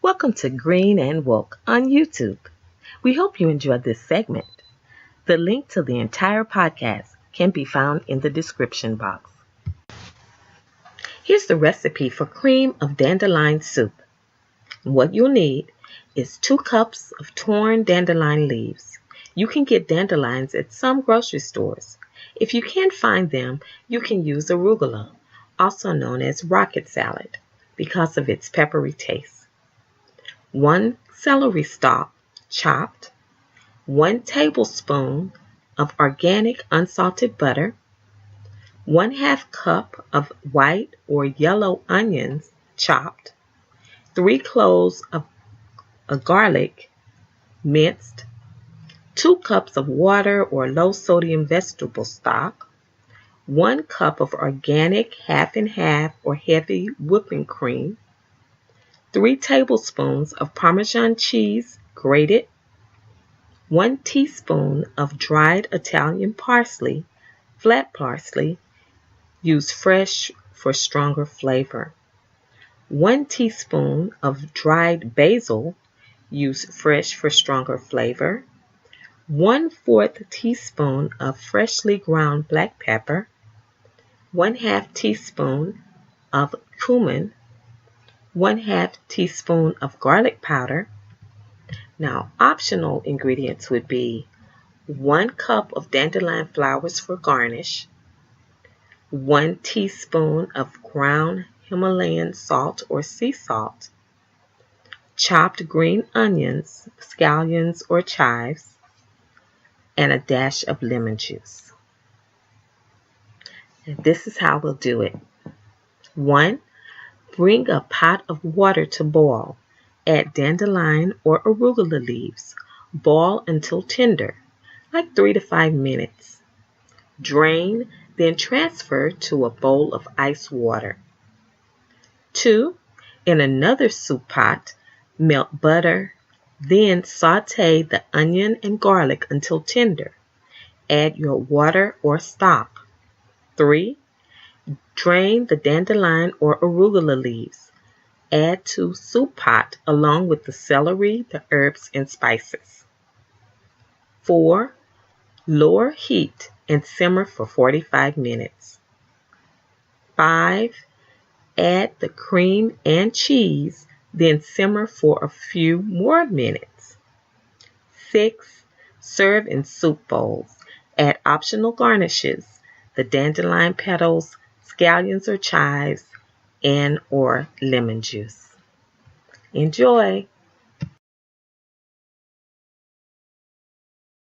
Welcome to Green and Woke on YouTube. We hope you enjoyed this segment. The link to the entire podcast can be found in the description box. Here's the recipe for cream of dandelion soup. What you'll need is 2 cups of torn dandelion leaves. You can get dandelions at some grocery stores. If you can't find them, you can use arugula, also known as rocket salad, because of its peppery taste. 1 celery stalk chopped, 1 tablespoon of organic unsalted butter, 1/2 cup of white or yellow onions chopped, 3 cloves of garlic minced, 2 cups of water or low sodium vegetable stock, 1 cup of organic half and half or heavy whipping cream, 3 tablespoons of Parmesan cheese grated, 1 teaspoon of dried Italian parsley, flat parsley, use fresh for stronger flavor, 1 teaspoon of dried basil, use fresh for stronger flavor, 1/4 teaspoon of freshly ground black pepper, 1/2 teaspoon of cumin, 1/2 teaspoon of garlic powder. Now, optional ingredients would be 1 cup of dandelion flowers for garnish, 1 teaspoon of ground Himalayan salt or sea salt, chopped green onions, scallions or chives, and a dash of lemon juice. And this is how we'll do it. 1. Bring a pot of water to boil. Add dandelion or arugula leaves. Boil until tender, like 3 to 5 minutes. Drain, then transfer to a bowl of ice water. 2. In another soup pot, melt butter, then saute the onion and garlic until tender. Add your water or stock. 3. Drain the dandelion or arugula leaves. Add to soup pot along with the celery, the herbs, and spices. 4. Lower heat and simmer for 45 minutes. 5. Add the cream and cheese, then simmer for a few more minutes. 6. Serve in soup bowls. Add optional garnishes, the dandelion petals, scallions or chives, and or lemon juice. Enjoy!